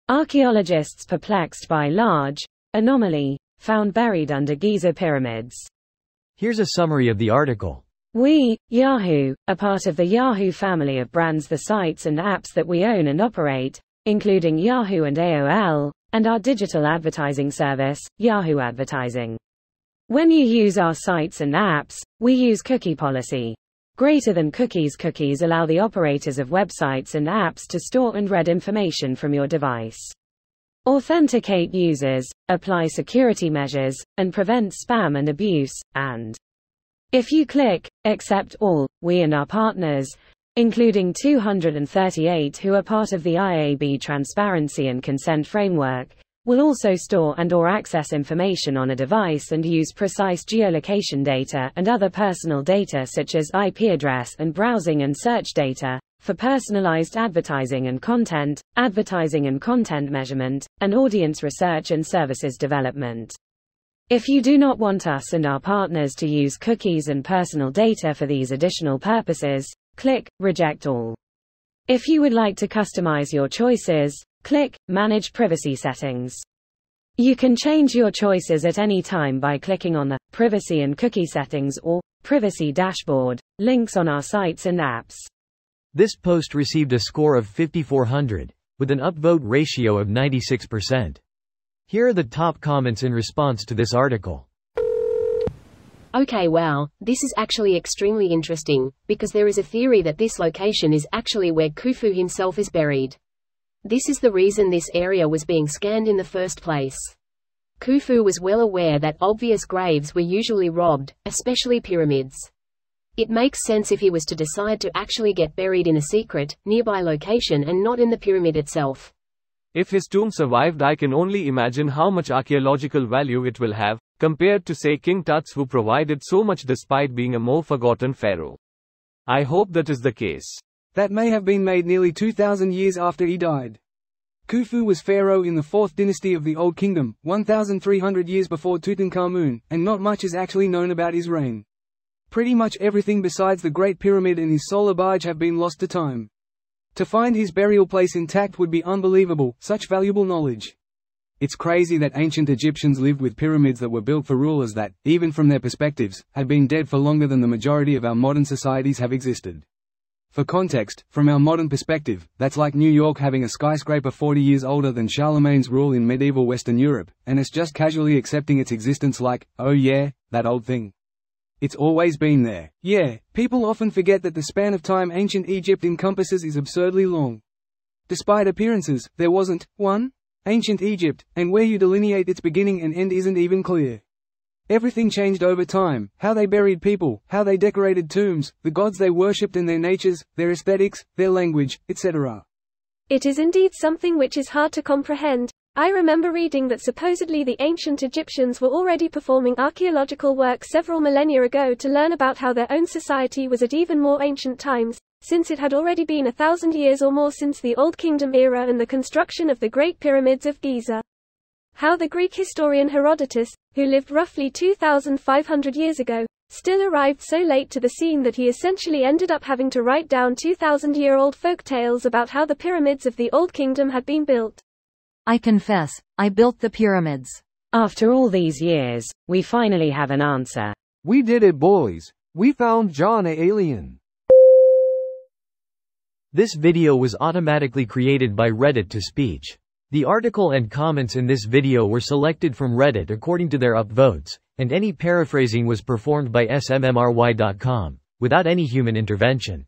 Archaeologists perplexed by large anomaly found buried under Giza pyramids. Here's a summary of the article. We, Yahoo, are part of the Yahoo family of brands, the sites and apps that we own and operate, including Yahoo and AOL, and our digital advertising service, Yahoo Advertising. When you use our sites and apps, we use cookie policy. Greater than cookies. Cookies allow the operators of websites and apps to store and read information from your device, authenticate users, apply security measures, and prevent spam and abuse, and if you click accept all, we and our partners, including 238 who are part of the IAB Transparency and Consent Framework, will also store and/or access information on a device and use precise geolocation data and other personal data such as IP address and browsing and search data, for personalized advertising and content measurement, and audience research and services development. If you do not want us and our partners to use cookies and personal data for these additional purposes, click Reject All. If you would like to customize your choices, click Manage Privacy Settings. You can change your choices at any time by clicking on the Privacy and Cookie Settings or Privacy Dashboard links on our sites and apps. This post received a score of 5,400, with an upvote ratio of 96%. Here are the top comments in response to this article. Okay, wow, this is actually extremely interesting, because there is a theory that this location is actually where Khufu himself is buried. This is the reason this area was being scanned in the first place. Khufu was well aware that obvious graves were usually robbed, especially pyramids. It makes sense if he was to decide to actually get buried in a secret, nearby location and not in the pyramid itself. If his tomb survived, I can only imagine how much archaeological value it will have, compared to say King Tut's, who provided so much despite being a more forgotten pharaoh. I hope that is the case. That may have been made nearly 2,000 years after he died. Khufu was pharaoh in the 4th dynasty of the Old Kingdom, 1,300 years before Tutankhamun, and not much is actually known about his reign. Pretty much everything besides the Great Pyramid and his solar barge have been lost to time. To find his burial place intact would be unbelievable, such valuable knowledge. It's crazy that ancient Egyptians lived with pyramids that were built for rulers that, even from their perspectives, had been dead for longer than the majority of our modern societies have existed. For context, from our modern perspective, that's like New York having a skyscraper 40 years older than Charlemagne's rule in medieval Western Europe, and us just casually accepting its existence like, oh yeah, that old thing. It's always been there. Yeah, people often forget that the span of time ancient Egypt encompasses is absurdly long. Despite appearances, there wasn't one ancient Egypt, and where you delineate its beginning and end isn't even clear. Everything changed over time: how they buried people, how they decorated tombs, the gods they worshipped and their natures, their aesthetics, their language, etc. It is indeed something which is hard to comprehend. I remember reading that supposedly the ancient Egyptians were already performing archaeological work several millennia ago to learn about how their own society was at even more ancient times, since it had already been 1,000 years or more since the Old Kingdom era and the construction of the Great Pyramids of Giza. How the Greek historian Herodotus, who lived roughly 2,500 years ago, still arrived so late to the scene that he essentially ended up having to write down 2,000-year-old folk tales about how the pyramids of the Old Kingdom had been built. I confess, I built the pyramids. After all these years, we finally have an answer. We did it, boys. We found John a alien. This video was automatically created by Reddit to speech. The article and comments in this video were selected from Reddit according to their upvotes, and any paraphrasing was performed by smmry.com, without any human intervention.